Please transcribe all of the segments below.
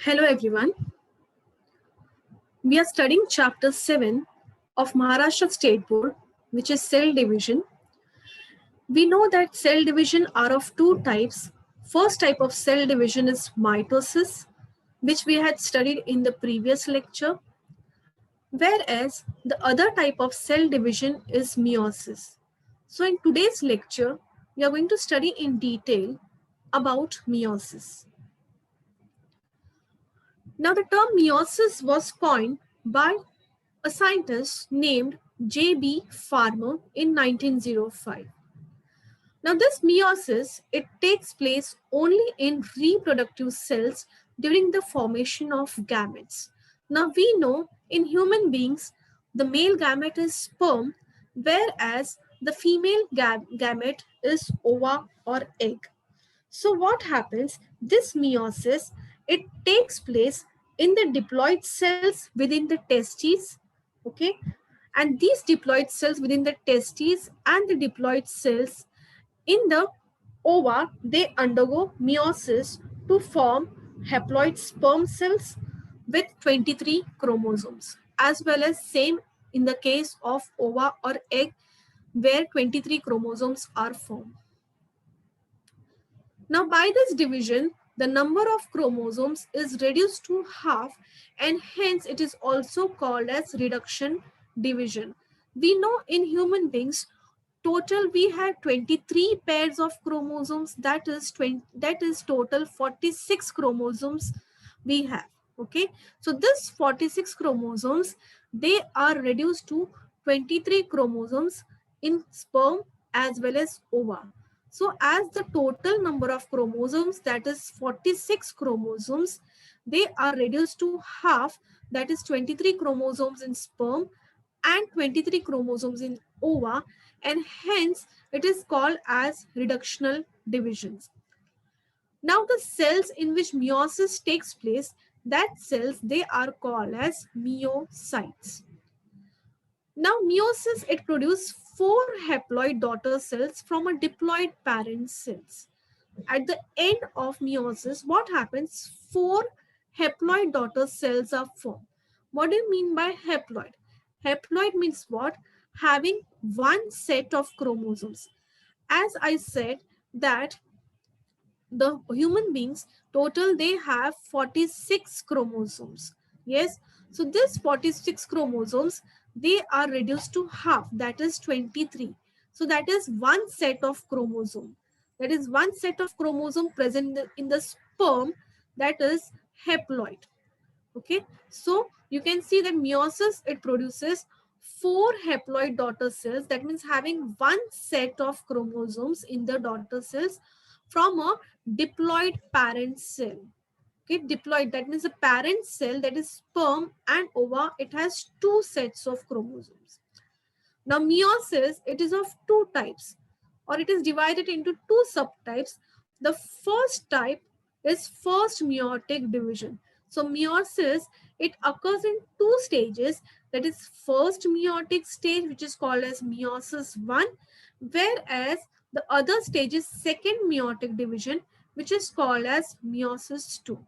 Hello everyone. We are studying chapter 7 of Maharashtra State Board, which is cell division. We know that cell division are of two types. First type of cell division is mitosis, which we had studied in the previous lecture, whereas the other type of cell division is meiosis. So in today's lecture, we are going to study in detail about meiosis. Now the term meiosis was coined by a scientist named J.B. Farmer in 1905. Now this meiosis, it takes place only in reproductive cells during the formation of gametes. Now we know in human beings, the male gamete is sperm, whereas the female gamete is ova or egg. So what happens? This meiosis, it takes place in the diploid cells within the testes, okay? And these diploid cells within the testes and the diploid cells in the ova, they undergo meiosis to form haploid sperm cells with 23 chromosomes, as well as same in the case of ova or egg where 23 chromosomes are formed. Now, by this division, the number of chromosomes is reduced to half, and hence it is also called as reduction division. We know in human beings, total we have 23 pairs of chromosomes, that is total 46 chromosomes we have. Okay, so this 46 chromosomes, they are reduced to 23 chromosomes in sperm as well as ova. So as the total number of chromosomes, that is 46 chromosomes, they are reduced to half, that is 23 chromosomes in sperm and 23 chromosomes in ova, and hence it is called as reductional divisions. Now the cells in which meiosis takes place, that cells, they are called as meiocytes. Now meiosis, it produces 4 haploid daughter cells from a diploid parent cells. At the end of meiosis, what happens? 4 haploid daughter cells are formed. What do you mean by haploid? Haploid means what? Having one set of chromosomes. As I said that the human beings total, they have 46 chromosomes. Yes, so this 46 chromosomes, they are reduced to half, that is 23. So that is one set of chromosome, that is one set of chromosome present in the sperm, that is haploid. Okay, so you can see that meiosis, it produces 4 haploid daughter cells, that means having one set of chromosomes in the daughter cells from a diploid parent cell. Okay, diploid, that means the parent cell, that is sperm and ova, it has 2 sets of chromosomes. Now meiosis, it is of 2 types, or it is divided into 2 subtypes. The first type is first meiotic division. So meiosis, it occurs in 2 stages, that is first meiotic stage, which is called as meiosis 1, whereas the other stage is second meiotic division, which is called as meiosis 2.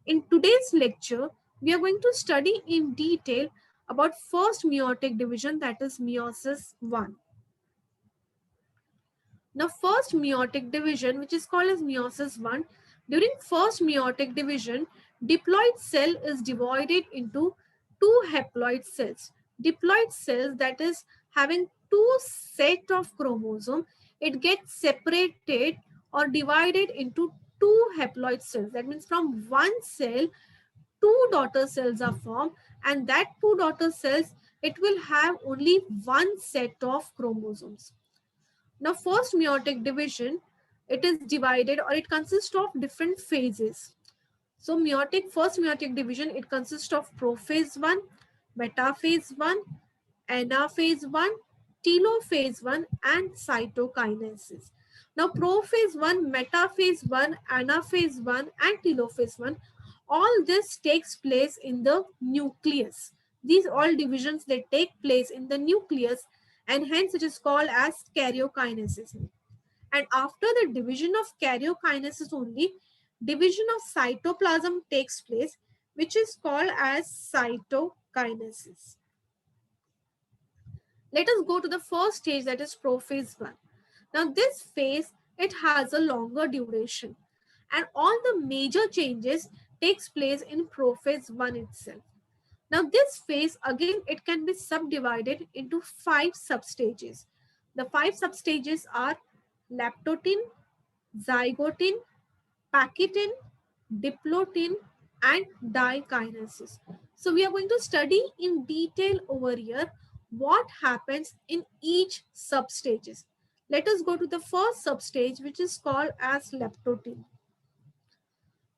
In today's lecture, we are going to study in detail about first meiotic division, that is meiosis 1. Now first meiotic division, which is called as meiosis 1, during first meiotic division, diploid cell is divided into 2 haploid cells. Diploid cells, that is having 2 set of chromosome, it gets separated or divided into 2 haploid cells. That means from one cell, 2 daughter cells are formed, and that 2 daughter cells, it will have only one set of chromosomes. Now first meiotic division, it is divided, or it consists of different phases. So first meiotic division, it consists of prophase 1, metaphase 1, anaphase 1, telophase 1, and cytokinesis. Now prophase 1, metaphase 1, anaphase 1, and telophase 1, all this takes place in the nucleus. These all divisions, they take place in the nucleus, and hence it is called as karyokinesis. And after the division of karyokinesis only, division of cytoplasm takes place, which is called as cytokinesis. Let us go to the first stage, that is prophase 1. Now this phase, it has a longer duration and all the major changes takes place in prophase 1 itself. Now this phase again, it can be subdivided into 5 substages. The 5 substages are lactotin, zygotin, paquitin, diplotin, and dikinesis. So we are going to study in detail over here what happens in each substages. Let us go to the first substage, which is called as leptotin.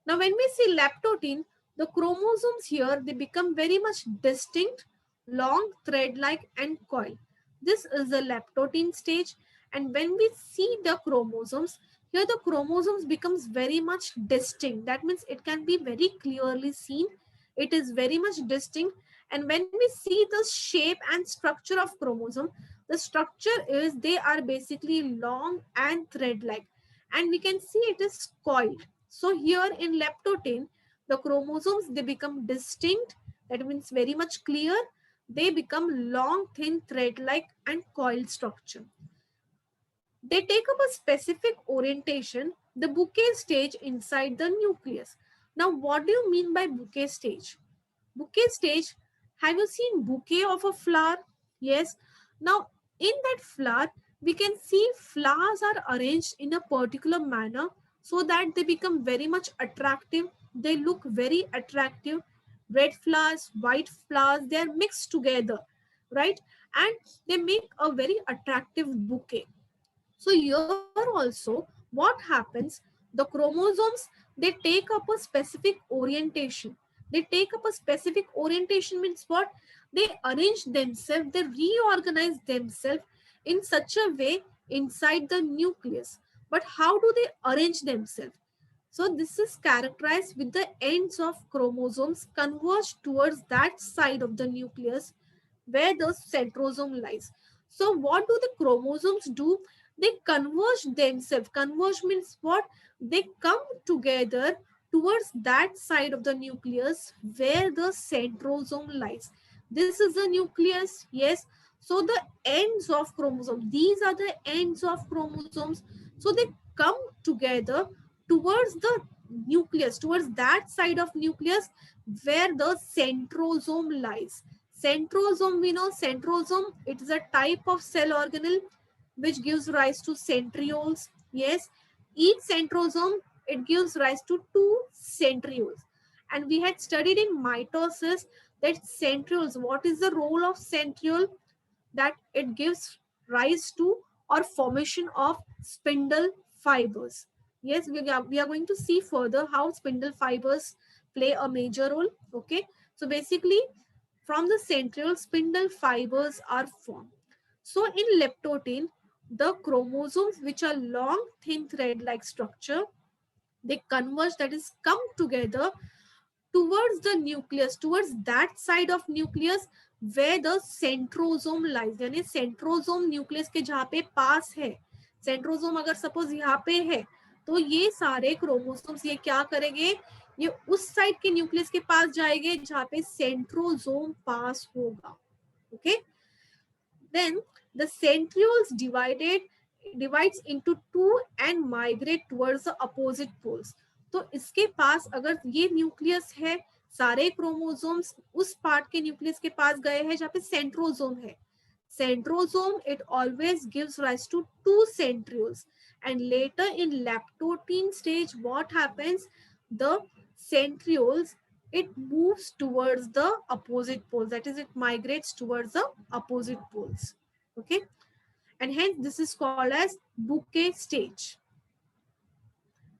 Now, when we see leptotin, the chromosomes here, they become very much distinct, long, thread-like and coiled. This is the leptotin stage. And when we see the chromosomes, here the chromosomes becomes very much distinct. That means it can be very clearly seen. It is very much distinct. And when we see the shape and structure of chromosome, the structure is they are basically long and thread-like. And we can see it is coiled. So here in leptotin, the chromosomes, they become distinct. That means very much clear. They become long, thin, thread-like and coiled structure. They take up a specific orientation, the bouquet stage inside the nucleus. Now, what do you mean by bouquet stage? Bouquet stage, have you seen bouquet of a flower? Yes. Now, in that flower, we can see flowers are arranged in a particular manner so that they become very much attractive. They look very attractive. Red flowers, white flowers, they are mixed together, right? And they make a very attractive bouquet. So here also, what happens? The chromosomes, they take up a specific orientation. They take up a specific orientation means what? They arrange themselves, they reorganize themselves in such a way inside the nucleus. But how do they arrange themselves? So this is characterized with the ends of chromosomes converge towards that side of the nucleus where the centrosome lies. So what do the chromosomes do? They converge themselves. Converge means what? They come together towards that side of the nucleus where the centrosome lies. This is the nucleus, yes. So the ends of chromosomes, these are the ends of chromosomes. So they come together towards the nucleus, towards that side of nucleus where the centrosome lies. Centrosome, we know centrosome, it is a type of cell organelle which gives rise to centrioles. Yes, each centrosome, it gives rise to two centrioles. And we had studied in mitosis that centrioles, what is the role of centriole? That it gives rise to or formation of spindle fibers. Yes, we are going to see further how spindle fibers play a major role. Okay, so basically from the centriole, spindle fibers are formed. So in leptotin, the chromosomes, which are long, thin thread-like structure, they converge, that is come together towards the nucleus, towards that side of nucleus where the centrosome lies. यानी centrosome nucleus के जहाँ पे पास है, centrosome अगर suppose यहाँ पे है, तो ये सारे chromosomes ये क्या करेंगे? ये उस साइड के न्यूक्लियस के पास जाएंगे जहाँ पे सेंट्रोजोम पास होगा. Okay, then the centrioles divides into two and migrate towards the opposite poles. तो इसके पास अगर ये न्यूक्लियस है, सारे क्रोमोसोम्स उस पार्ट के न्यूक्लियस के पास गए हैं जहाँ पे सेंट्रोसोम है. Centrosome, it always gives rise to two centrioles. And later in lactotin stage, what happens? The centrioles, it moves towards the opposite poles. That is, it migrates towards the opposite poles. Okay. And hence this is called as bouquet stage.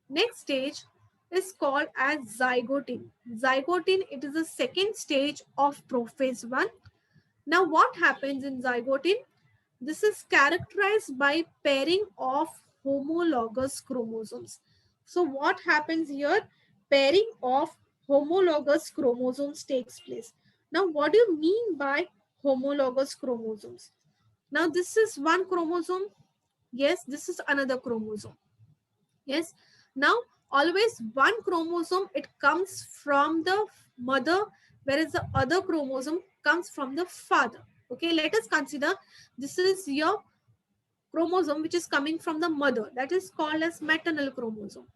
Next stage is called as zygotin. Zygotin, it is the second stage of prophase 1. Now what happens in zygotin? This is characterized by pairing of homologous chromosomes. So what happens here? Pairing of homologous chromosomes takes place. Now what do you mean by homologous chromosomes? Now this is one chromosome. Yes, this is another chromosome. Yes. Now Always one chromosome, it comes from the mother, whereas the other chromosome comes from the father. Okay, let us consider this is your chromosome which is coming from the mother, that is called as maternal chromosome.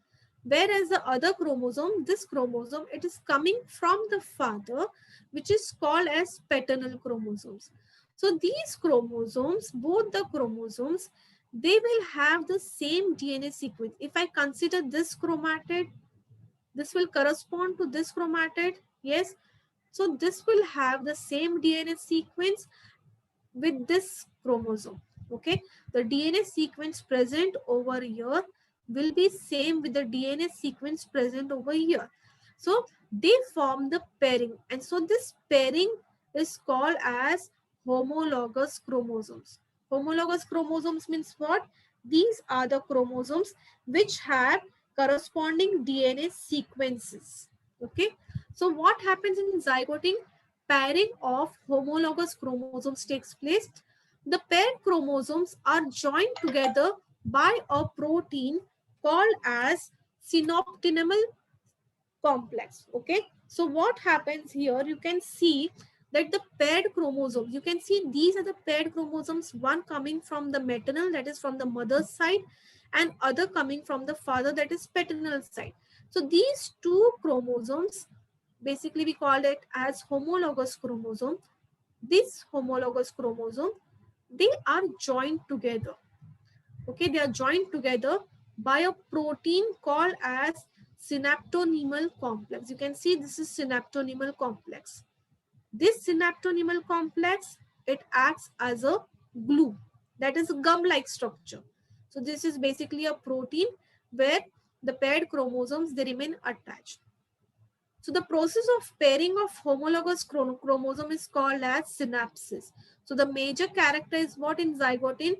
Whereas the other chromosome, this chromosome, it is coming from the father, which is called as paternal chromosomes. So these chromosomes, both the chromosomes, they will have the same DNA sequence. If I consider this chromatid, this will correspond to this chromatid. Yes. So this will have the same DNA sequence with this chromosome. Okay, the DNA sequence present over here will be same with the DNA sequence present over here. So they form the pairing, and so this pairing is called as homologous chromosomes. Homologous chromosomes means what? These are the chromosomes which have corresponding DNA sequences. Okay, so what happens in zygoting? Pairing of homologous chromosomes takes place. The paired chromosomes are joined together by a protein called as synaptonymal complex. Okay, so what happens here? You can see that the paired chromosomes, you can see these are the paired chromosomes, one coming from the maternal, that is from the mother's side, and other coming from the father, that is paternal side. So these two chromosomes, basically we call it as homologous chromosome. This homologous chromosome, they are joined together. Okay, they are joined together by a protein called as synaptonymal complex. You can see this is synaptonymal complex. This synaptonymal complex, it acts as a glue, that is a gum-like structure. So this is basically a protein where the paired chromosomes, they remain attached. So the process of pairing of homologous chromosome is called as synapsis. So the major character is what in zygote?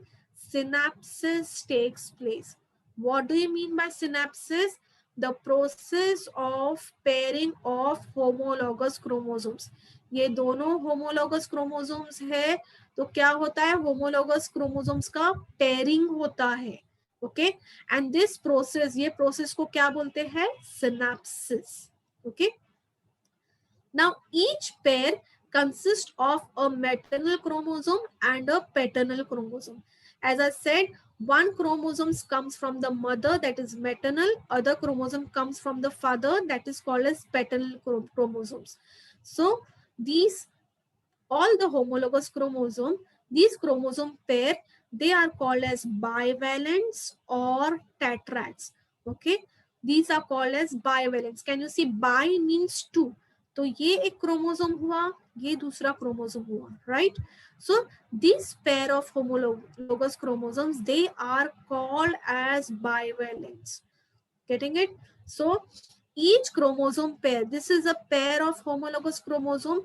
Synapsis takes place. What do you mean by synapsis? The process of pairing of homologous chromosomes. ये दोनों homologous chromosomes है, तो क्या होता है? Homologous chromosomes का pairing होता है. Okay, and this process, ये process को क्या बोलते हैं? Synapsis. Okay. Now each pair consists of a maternal chromosome and a paternal chromosome. As I said, one chromosome comes from the mother, that is maternal. Other chromosome comes from the father, that is called as paternal chromosomes. So these, all the homologous chromosome, these chromosome pair, they are called as bivalents or tetrads. Okay, these are called as bivalents. Can you see? Bi means two, तो ये एक chromosome हुआ, ये दूसरा chromosome हुआ, right? So this pair of homologous chromosomes, they are called as bivalents. Getting it? So each chromosome pair, this is a pair of homologous chromosome.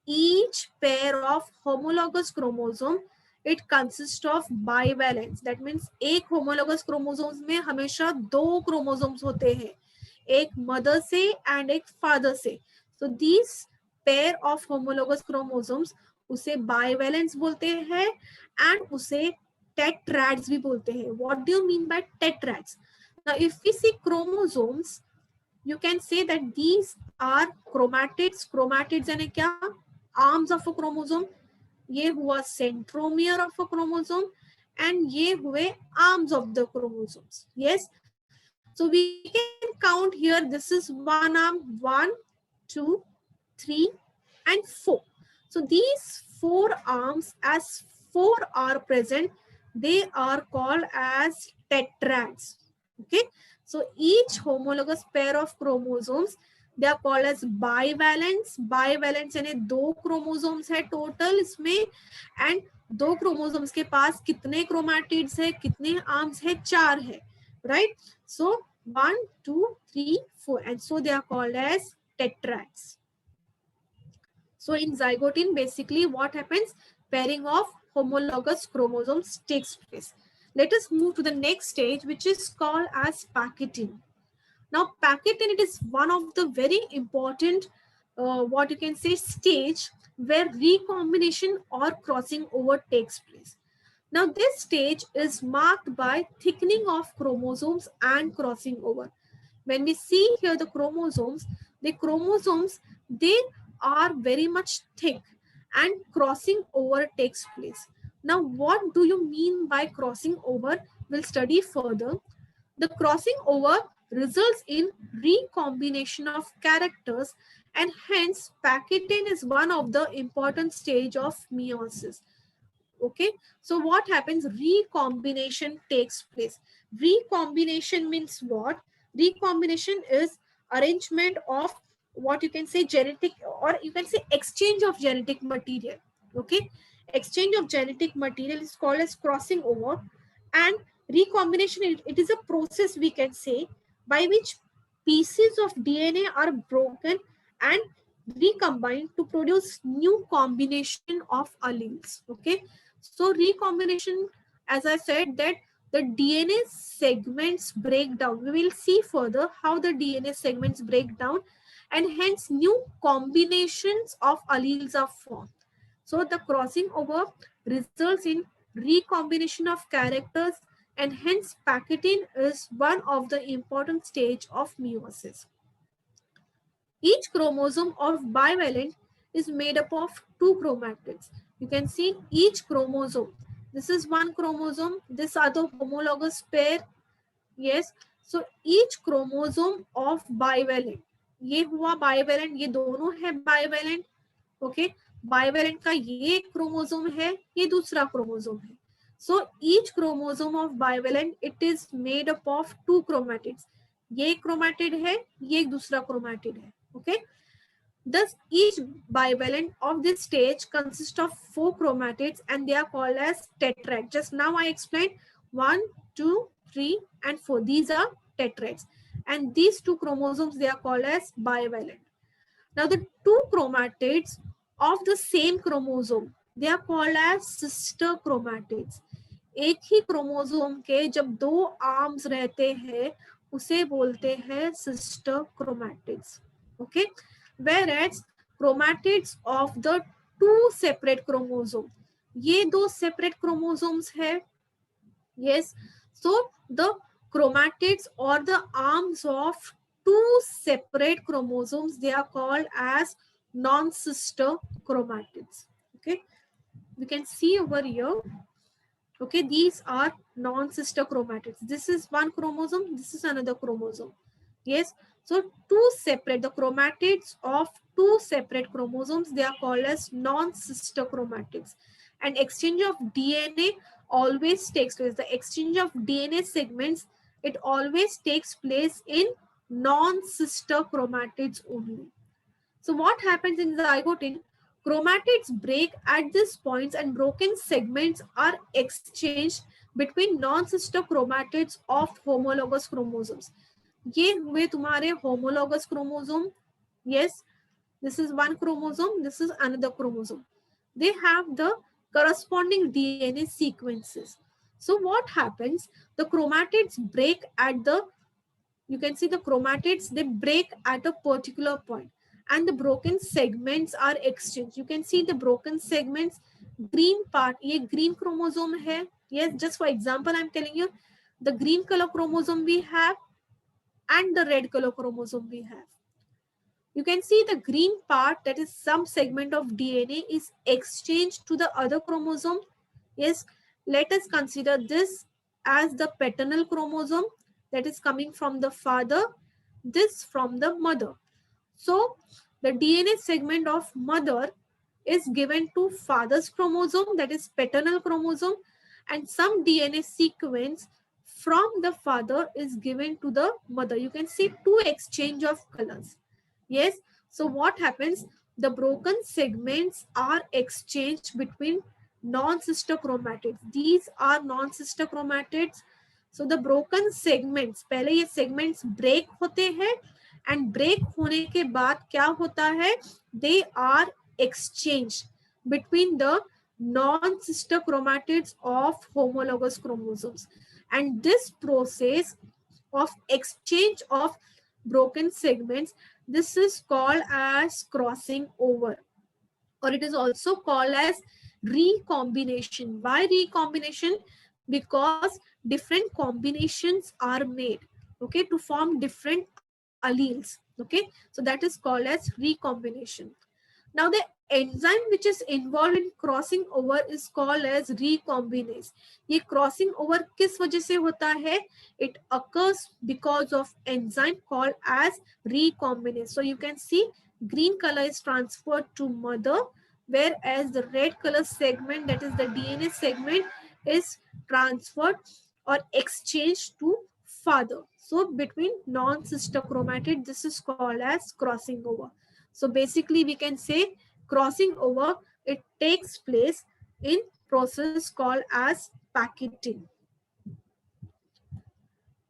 Each pair of homologous chromosome, it consists of bivalents. That means एक homologous chromosomes में हमेशा दो chromosomes होते हैं, एक mother से and एक father से. So these pair of homologous chromosomes, उसे bivalents बोलते हैं and उसे tetrads भी बोलते हैं. What do you mean by tetrads? Now if we see chromosomes, you can say that these are chromatids. Chromatids यानी क्या? Arms of a chromosome. ये हुआ centromere of a chromosome and ये हुए arms of the chromosomes. Yes. So we can count here. This is one arm, 1, 2, 3, and 4. So these four arms, as four are present, they are called as tetrads. Okay. So each homologous pair of chromosomes, they are called as bivalents. Bivalents यानी दो chromosomes है total इसमें, and दो chromosomes के पास कितने chromatids है, कितने arms है? 4 है, right? So 1, 2, 3, 4, and so they are called as tetrads. So in zygote, basically what happens? Pairing of homologous chromosomes takes place. Let us move to the next stage, which is called as packaging. Now packaging, it is one of the very important, what you can say, stage where recombination or crossing over takes place. Now this stage is marked by thickening of chromosomes and crossing over. When we see here the chromosomes, they are very much thick and crossing over takes place. Now, what do you mean by crossing over? We'll study further. The crossing over results in recombination of characters, and hence packaging is one of the important stage of meiosis. Okay, so what happens? Recombination takes place. Recombination means what? Recombination is arrangement of what you can say genetic, or you can say exchange of genetic material. Okay, exchange of genetic material is called as crossing over. And recombination, it is a process, we can say, by which pieces of DNA are broken and recombined to produce new combination of alleles. Okay, so recombination, as I said, that the DNA segments break down. We will see further how the DNA segments break down, and hence new combinations of alleles are formed. So the crossing over results in recombination of characters, and hence packaging is one of the important stage of meiosis. Each chromosome of bivalent is made up of two chromatids. You can see each chromosome. This is one chromosome, this other homologous pair. Yes, so each chromosome of bivalent, ये हुआ bivalent, ये दोनों है bivalent. Okay, bivalent का ये chromosome है, ये दूसरा क्रोमोसोम है. So each chromosome of bivalent it is made up of two chromatids. ये क्रोमैटिड है, ये दूसरा क्रोमैटिड है. Okay, thus each bivalent of this stage consists of four chromatids and they are called as tetrad. Just now I explained 1, 2, 3 and 4. These are tetrads, and these two chromosomes they are called as bivalent. Now the two chromatids of the same chromosome they are called as sister chromatids. एक ही chromosome के जब दो arms रहते हैं उसे बोलते हैं sister chromatids. Okay, whereas chromatids of the two separate chromosome, ये दो separate chromosomes है. Yes, so the chromatids or the arms of two separate chromosomes they are called as non-sister chromatids. Okay, we can see over here. Okay, these are non-sister chromatids. This is one chromosome, this is another chromosome. Yes, so two separate, the chromatids of two separate chromosomes they are called as non-sister chromatids. And exchange of DNA always takes place. The exchange of DNA segments, it always takes place in non-sister chromatids only. So what happens in the zygote? Chromatids break at these points and broken segments are exchanged between non-sister chromatids of homologous chromosomes. ये हुए तुम्हारे homologous chromosome. Yes, this is one chromosome, this is another chromosome. They have the corresponding DNA sequences. So what happens? The chromatids break at the, you can see the chromatids, they break at a particular point and the broken segments are exchanged. You can see the broken segments, green part, ये green chromosome है. Yes, just for example, I'm telling you, the green color chromosome we have and the red color chromosome we have. You can see the green part, that is some segment of DNA is exchanged to the other chromosome. Yes, let us consider this as the paternal chromosome that is coming from the father, this from the mother. So the DNA segment of mother is given to father's chromosome, that is paternal chromosome, and some DNA sequence from the father is given to the mother. You can see two exchange of colors. Yes, so what happens? The broken segments are exchanged between non-sister chromatids. These are non-sister chromatids. So the broken segments, पहले ये segments break होते हैं and break होने के बाद क्या होता है? They are exchanged between the non-sister chromatids of homologous chromosomes. And this process of exchange of broken segments, this is called as crossing over, or it is also called as recombination. Why recombination? Because different combinations are made, okay, to form different alleles. Okay, so that is called as recombination. Now the enzyme which is involved in crossing over is called as recombinase. ये crossing over किस वजह से होता है? It occurs because of enzyme called as recombinase. So you can see green color is transferred to mother, whereas the red color segment, that is the DNA segment, is transferred or exchanged to father. So between non-sister chromatid, this is called as crossing over. So basically we can say crossing over, it takes place in process called as packeting.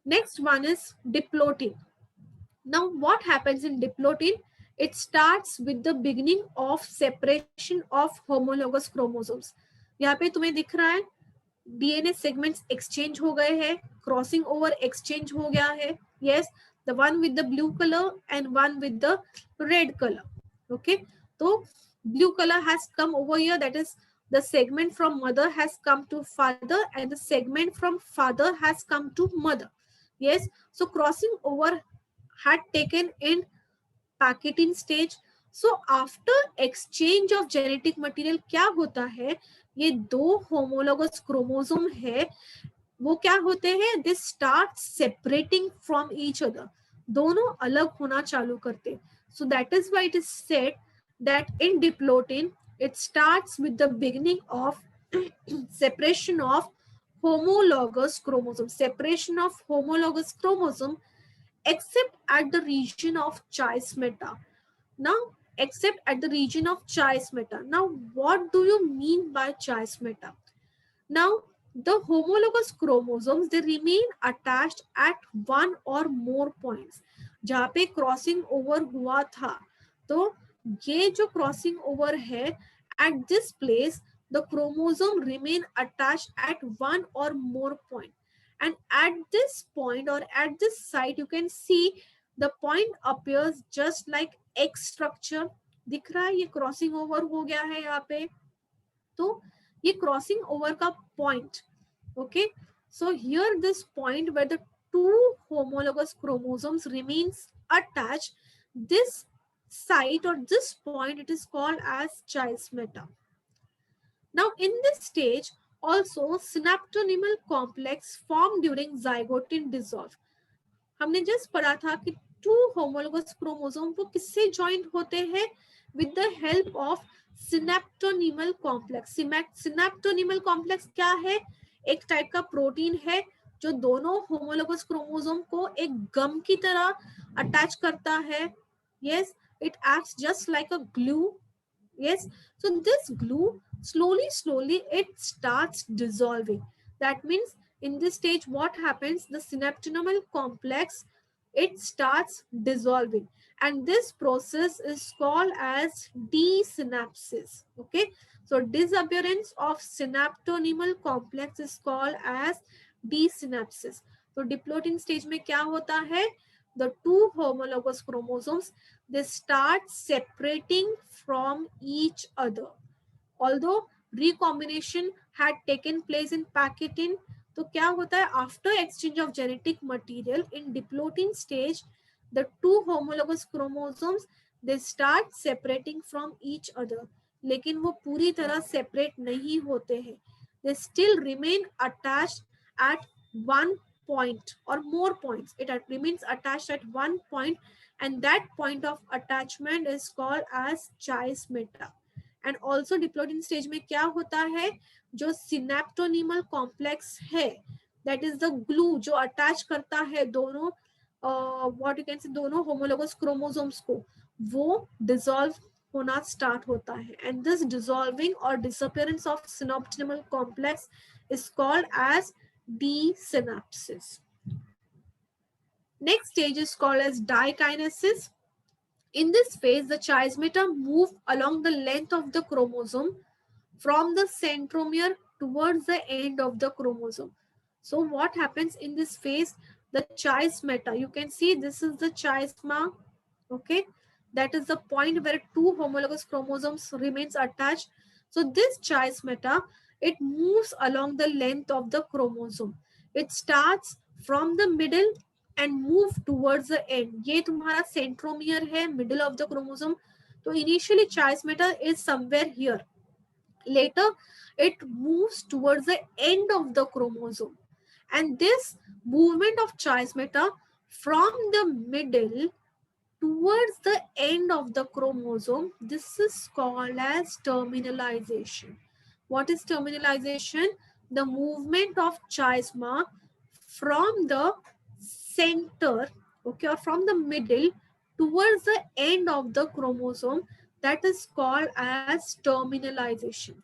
Next one is diplotin. Now what happens in diplotin? It starts with the beginning of separation of homologous chromosomes. यहाँ पे तुम्हें दिख रहा है DNA segments exchange हो गए हैं, crossing over exchange हो गया है. Yes, the one with the blue colour and one with the red colour. Okay, तो blue color has come over here, that is the segment from mother has come to father and the segment from father has come to mother. Yes, so crossing over had taken in packeting stage. So after exchange of genetic material क्या होता है, ये दो homologous chromosome है, वो क्या होते हैं, they start separating from each other, दोनों अलग होना चालू करते. So that is why it is said that in diplotene it starts with the beginning of separation of homologous chromosome, except at the region of chiasmata. Now, except at the region of chiasmata. Now, what do you mean by chiasmata? Now, the homologous chromosomes, they remain attached at one or more points. जहाँ पे crossing over हुआ था, तो ये जो crossing over है, at this place the chromosome remain attached at one or more point, and at this point or at this site you can see the point appears just like X structure. दिख रहा है, ये crossing over हो गया है यहाँ पे, तो ये क्रॉसिंग ओवर का point. Okay, so here this point where the two homologous chromosomes remains attached, this site or this point, it is called as chiasmata. Now in this stage also synaptonymal complex formed during zygotic dissolve. हमने just पढ़ा था कि to homologous chromosome वो किससे joint होते हैं, with the help of synaptonemal complex. Synaptonemal complex क्या है, एक टाइप का प्रोटीन है जो दोनों होमोलोगस क्रोमोसोम को एक गम की तरह अटैच करता है. Yes, it acts just like a glue. Yes, so this glue slowly it starts dissolving. That means in this stage what happens, the synaptonomal complex, it starts dissolving, and this process is called as desynapsis. Okay, so disappearance of synaptonymal complex is called as desynapsis. तो diplotene stage में क्या होता है, the two homologous chromosomes, they start separating from each other. Although recombination had taken place in packetin, तो क्या होता है, after exchange of genetic material in diplotin stage, the two homologous chromosomes, they start separating from each other. लेकिन वो पूरी तरह separate नहीं होते हैं. They still remain attached at one point or more points. It remains attached at one point, and that point of attachment is called as chiasmata. And also diplotin stage में क्या होता है, जो synaptonymal complex है, that is the glue जो attach करता है दोनों what you can say दोनों homologous chromosomes को, वो dissolve होना start होता है. And this dissolving or disappearance of synaptonymal complex is called as desynapsis. Next stage is called as dikinesis. In this phase, the chiasmata move along the length of the chromosome from the centromere towards the end of the chromosome. So what happens in this phase, the chiasmata, you can see this is the chiasma. Okay, that is the point where two homologous chromosomes remains attached. So this chiasmata, it moves along the length of the chromosome. It starts from the middle and move towards the end. ये तुम्हारा centromere है, middle of the chromosome. तो initially chiasmata is somewhere here. Later, it moves towards the end of the chromosome. And this movement of chiasmata from the middle towards the end of the chromosome, this is called as terminalization. What is terminalization? The movement of chiasma from the center, okay, or from the middle towards the end of the chromosome, that is called as terminalization.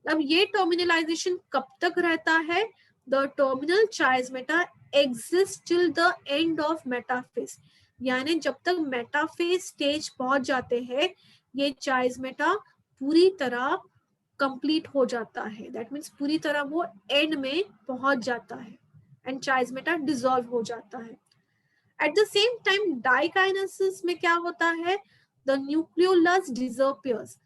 अब ये terminalisation कब तक रहता है? The terminal chiasmata exist till the end of metaphase, यानी जब तक metaphase stage पहुंच जाते हैं ये चाइस्मेटा पूरी तरह कंप्लीट हो जाता है. दैट मीन्स पूरी तरह वो एंड में पहुंच जाता है एंड चाइस्मेटा डिसॉल्व हो जाता है. At the same time diakinesis में क्या होता है? The nucleolus disappears.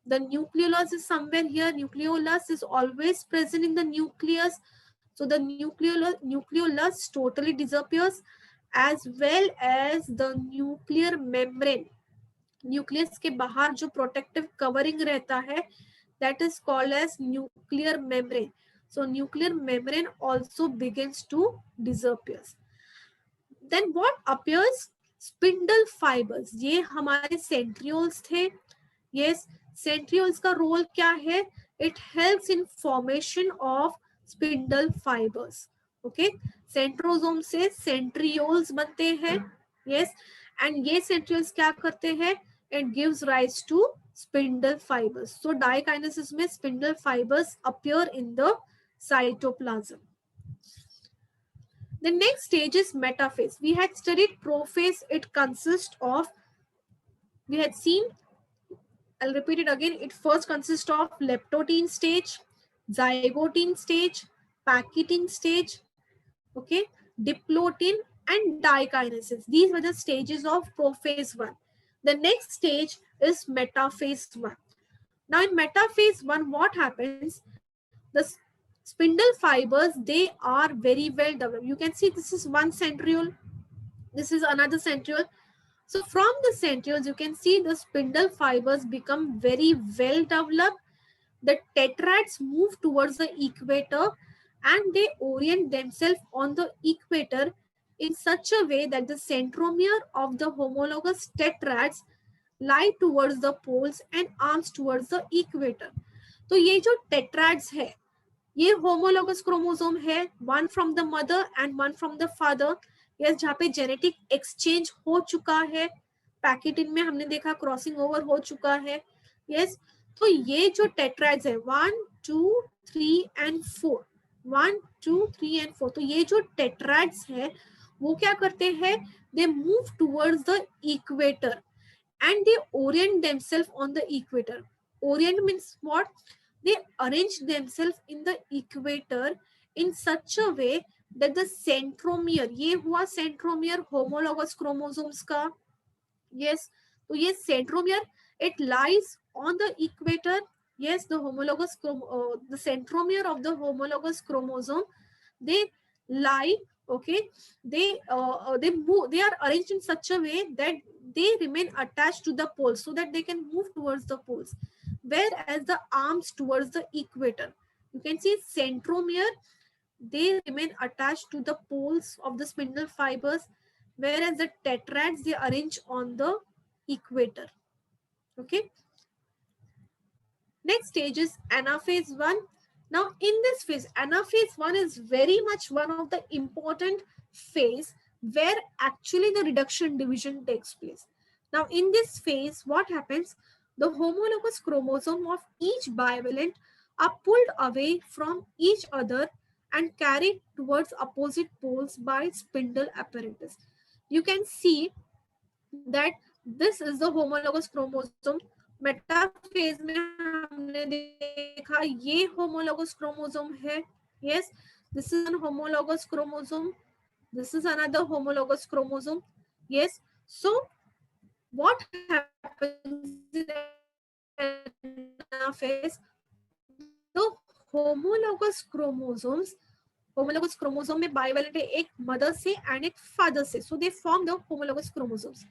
The nucleolus is somewhere here. Nucleolus is always present in the nucleus. So the nucleolus totally disappears, as well as the nuclear membrane. Nucleus के बाहर जो protective covering रहता है, that is called as nuclear membrane. So nuclear membrane also begins to disappear. Then what appears? Spindle fibers. ये हमारे centrioles थे. Yes, centrioles का role क्या है? It helps in formation of spindle fibers. Okay, centrosome से centrioles बनते हैं. Yes, and ये centrioles क्या करते हैं? It gives rise to spindle fibers. So dikinesis में spindle fibers appear in the cytoplasm. The next stage is metaphase. We had studied prophase. It consists of, we had seen, I'll repeat it again. It first consists of leptotene stage, zygotene stage, pachytene stage, okay, diplotene and dikinesis. These were the stages of prophase 1. The next stage is metaphase 1. Now in metaphase 1, what happens? The spindle fibers, they are very well developed. You can see this is one centriole, this is another centriole. So from the centrioles, you can see the spindle fibers become very well developed. The tetrads move towards the equator and they orient themselves on the equator in such a way that the centromere of the homologous tetrads lie towards the poles and arms towards the equator. तो ये जो tetrads है, ये homologous chromosome है, one from the mother and one from the father. Yes, जहाँ पे genetic exchange हो चुका है. पैकेटिन में हमने देखा क्रॉसिंग ओवर हो चुका है. यस, तो ये जो टेट्राइड्स है 1 2 3 एंड 4, 1 2 3 एंड 4, तो ये जो टेट्राइड्स है वो क्या करते हैं? They move towards the equator and they orient themselves on the equator. Orient means what? They arrange themselves in the equator in such a way that the centromere, ये हुआ centromere homologous chromosomes का. Yes, तो ये centromere, it lies on the equator. Yes, the homologous the centromere of the homologous chromosome, they lie, okay, they move, they are arranged in such a way that they remain attached to the poles so that they can move towards the poles, whereas the arms towards the equator. You can see centromere, they remain attached to the poles of the spindle fibers, whereas the tetrads, they arrange on the equator. Okay. Next stage is anaphase 1. Now in this phase, anaphase 1 is very much one of the important phase where actually the reduction division takes place. Now in this phase, what happens? The homologous chromosome of each bivalent are pulled away from each other and carried towards opposite poles by spindle apparatus. You can see that this is the homologous chromosome. Metaphase में हमने देखा ये homologous chromosome है. Yes, this is an homologous chromosome. This is another homologous chromosome. Yes, so what happens in anaphase? The homologous chromosomes, homologous chromosome में bivalent है, एक mother से and एक फादर से, so they form the homologous chromosomes.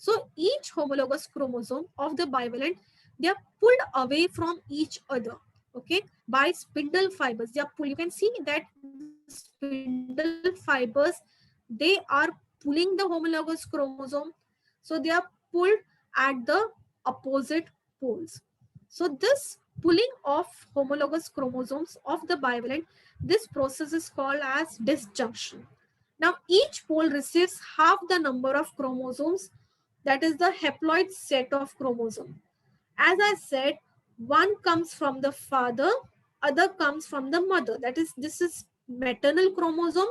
So each homologous chromosome of the bivalent, they are pulled away from each other, okay, by spindle fibers. They are pulled. You can see that spindle fibers, they are pulling the homologous chromosome. So they are pulled at the opposite poles. So this pulling of homologous chromosomes of the bivalent, this process is called as disjunction. Now each pole receives half the number of chromosomes, that is the haploid set of chromosome. As I said, one comes from the father, other comes from the mother. That is, this is maternal chromosome,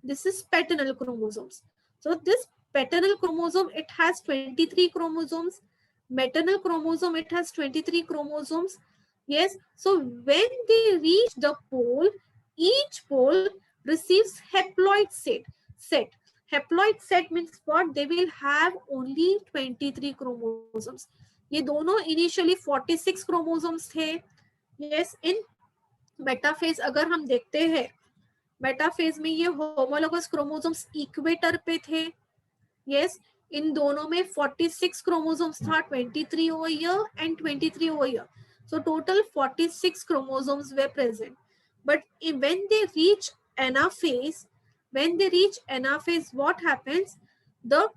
this is paternal chromosomes. So this paternal chromosome, it has 23 chromosomes. Maternal chromosome, it has 23 chromosomes. Yes, so when they reach the pole, each pole receives haploid set. Haploid set means what? They will have only 23 chromosomes. ये दोनों initially 46 chromosomes थे. Yes, in metaphase अगर हम देखते हैं, metaphase में ये homologous chromosomes equator पे थे. यस, इन दोनों में 46 क्रोमोसोम्स था, 23 over here and 23 over here. So total 46 chromosomes were present. But when they reach anaphase, what happens? The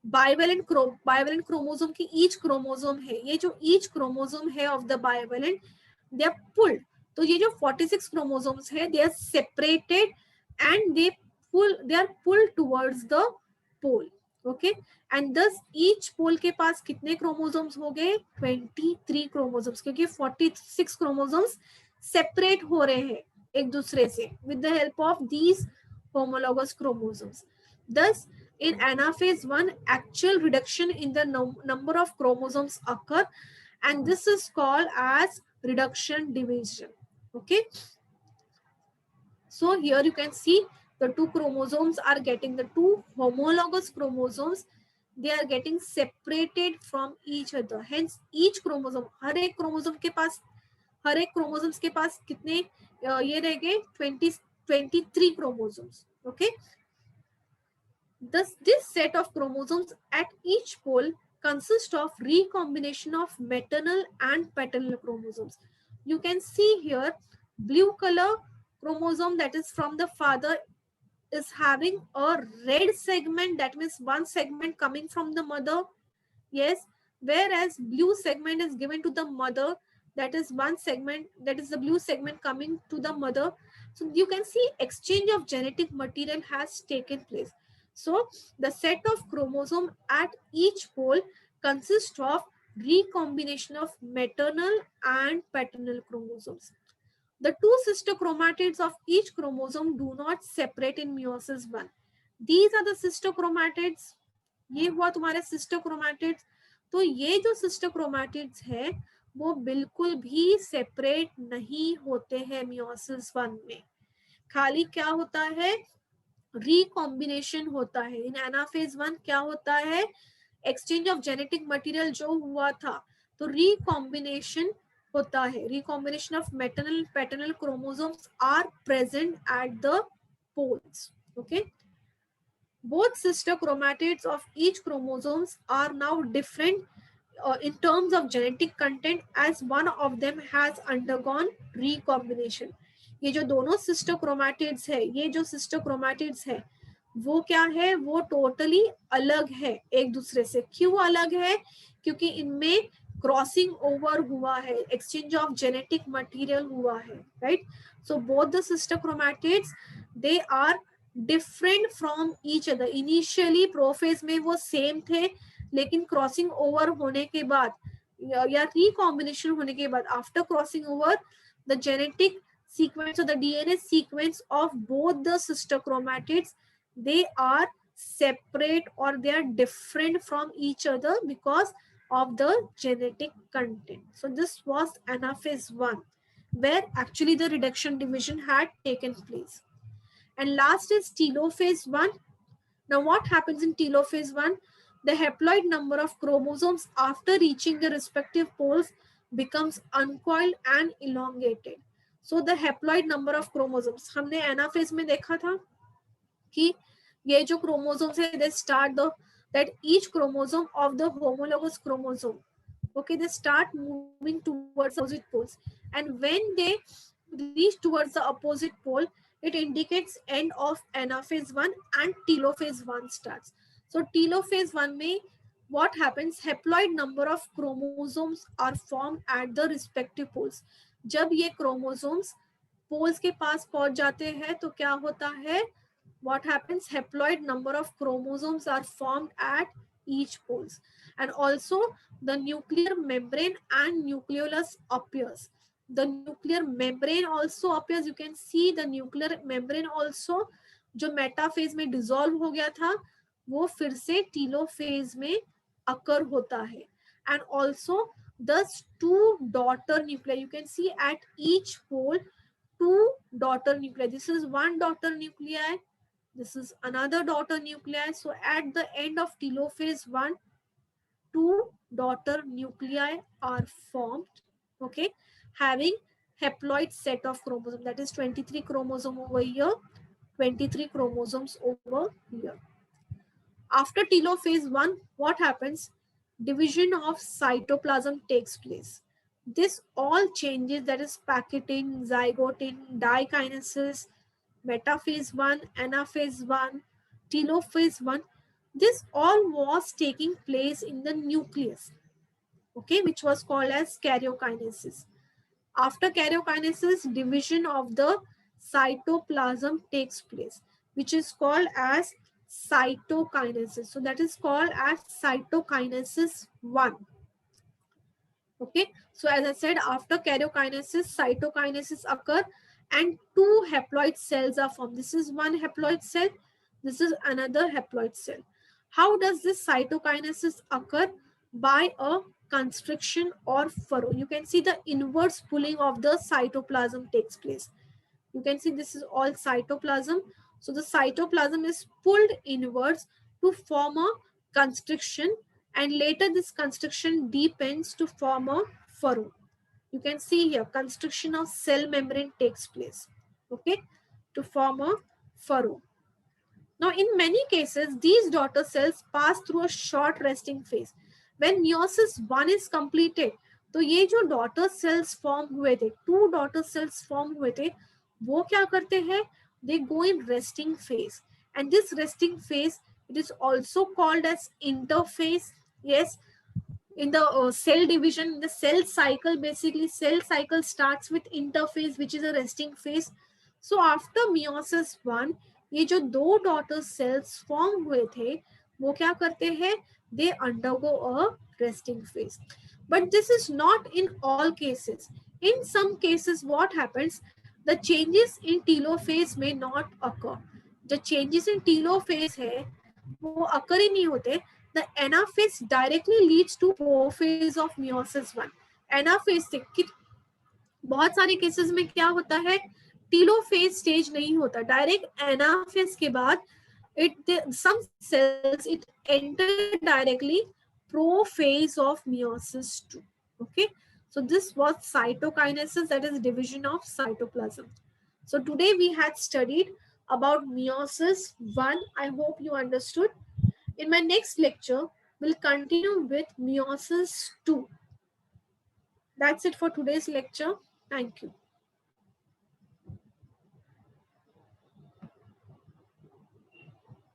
bivalent chromosome की each chromosome है, ये जो each chromosome है of the bivalent, they are pulled. तो ये जो 46 chromosomes है, they are separated and they are pulled towards the pole. Okay, and thus each pole के पास कितने chromosomes हो गए? 23 chromosomes, क्योंकि 46 chromosomes separate हो रहे हैं एक दूसरे से with the help of these homologous chromosomes. Thus in anaphase 1, actual reduction in the number of chromosomes occur, and this is called as reduction division. Okay, so here you can see the two chromosomes are getting, the two homologous chromosomes, they are getting separated from each other. Hence each chromosome, हर एक chromosome के पास, हर एक chromosomes के पास कितने ये रह गए? 23 chromosomes. Okay, thus this set of chromosomes at each pole consists of recombination of maternal and paternal chromosomes. You can see here blue color chromosome, that is from the father, is having a red segment, that means one segment coming from the mother. Yes, whereas blue segment is given to the mother, that is one segment, that is the blue segment coming to the mother. So you can see exchange of genetic material has taken place. So the set of chromosome at each pole consists of recombination of maternal and paternal chromosomes. The two sister chromatids of each chromosome do not separate in meiosis 1. These are the sister chromatids. ये हुआ तुम्हारे sister chromatids. तो ये जो sister chromatids है वो बिल्कुल भी सेपरेट नहीं होते हैं मियोसिस 1 में. खाली क्या होता है? रिकॉम्बिनेशन होता है. इन एनाफेज 1 क्या होता है? एक्सचेंज ऑफ जेनेटिक मटेरियल जो हुआ था, तो रिकॉम्बिनेशन होता है. Recombination of maternal paternal chromosomes are present at the poles. Okay, both sister chromatids of each chromosomes are now different in terms of genetic content, as one of them has undergone recombination. ये जो दोनों sister chromatids है, ये जो sister chromatids है वो क्या है? वो टोटली अलग है एक दूसरे से. क्यों अलग है? क्योंकि इनमें क्रॉसिंग ओवर हुआ है, एक्सचेंज ऑफ जेनेटिक मटेरियल हुआ है. Right, so both the sister chromatids, they are different from each other. Initially prophase में वो सेम थे, लेकिन क्रॉसिंग ओवर होने के बाद या रिकॉम्बिनेशन होने के बाद, after crossing over, the genetic sequence or the DNA sequence of both the sister chromatids, they are separate or they are different from each other because of the genetic content. So this was anaphase 1, where actually the reduction division had taken place. And last is telophase 1. Now what happens in telophase 1? The haploid number of chromosomes after reaching the respective poles becomes uncoiled and elongated. So the haploid number of chromosomes, हमने anaphase में देखा था कि ये जो chromosomes है they start the that each chromosome of the homologous chromosome, okay, they start moving towards the opposite poles, and when they reach towards the opposite pole, it indicates end of anaphase 1 and telophase 1 starts. So telophase 1 में what happens, haploid number of chromosomes are formed at the respective poles. जब ये chromosomes poles के पास पहुंच जाते हैं तो क्या होता है, what happens, haploid number of chromosomes are formed at each poles, and also the nuclear membrane and nucleolus appears. The nuclear membrane also appears. You can see the nuclear membrane also जो metaphase में dissolve हो गया था वो फिर से telophase में अकर होता है. And also thus two daughter nuclei, you can see at each pole two daughter nuclei. This is one daughter nuclei, this is another daughter nuclei. So at the end of telophase 1, two daughter nuclei are formed, okay, having haploid set of chromosomes, that is 23 chromosome over here, 23 chromosomes over here. After telophase 1, what happens? Division of cytoplasm takes place. This all changes, that is packeting, zygoting, dikinesis, metaphase 1, anaphase 1, telophase 1, this all was taking place in the nucleus, okay, which was called as karyokinesis. After karyokinesis, division of the cytoplasm takes place, which is called as cytokinesis. So that is called as cytokinesis 1. Okay, so as I said, after karyokinesis, cytokinesis occur and two haploid cells are formed. This is one haploid cell, this is another haploid cell. How does this cytokinesis occur? By a constriction or furrow. You can see the inverse pulling of the cytoplasm takes place. You can see this is all cytoplasm. So the cytoplasm is pulled inwards to form a constriction, and later this constriction deepens to form a furrow. You can see here constriction of cell membrane takes place, okay, to form a furrow. Now in many cases these daughter cells pass through a short resting phase. When meiosis 1 is completed, तो ये जो daughter cells form हुए थे, to daughter cells form हुए थे, वो क्या करते हैं, they go in resting phase, and this resting phase, it is also called as interphase. Yes, in the cell division, the cell cycle, basically cell cycle starts with interphase, which is a resting phase. So after meiosis 1, ये जो दो daughter cells form हुए थे वो क्या करते हैं, they undergo a resting phase. But this is not in all cases. In some cases what happens, the changes in telophase may not occur. The changes in telophase है वो occur ही नहीं होते. The anaphase directly leads to prophase of meiosis 1. Anaphase से बहुत सारे cases में क्या होता है, टीलोफेज स्टेज नहीं होता, डायरेक्ट एनाफेज के बाद it some cells it enter directly prophase of meiosis 2. Okay, so this was cytokinesis, that is division of cytoplasm. So today we had studied about meiosis 1. I hope you understood. In my next lecture we'll continue with meiosis 2. That's it for today's lecture. Thank you.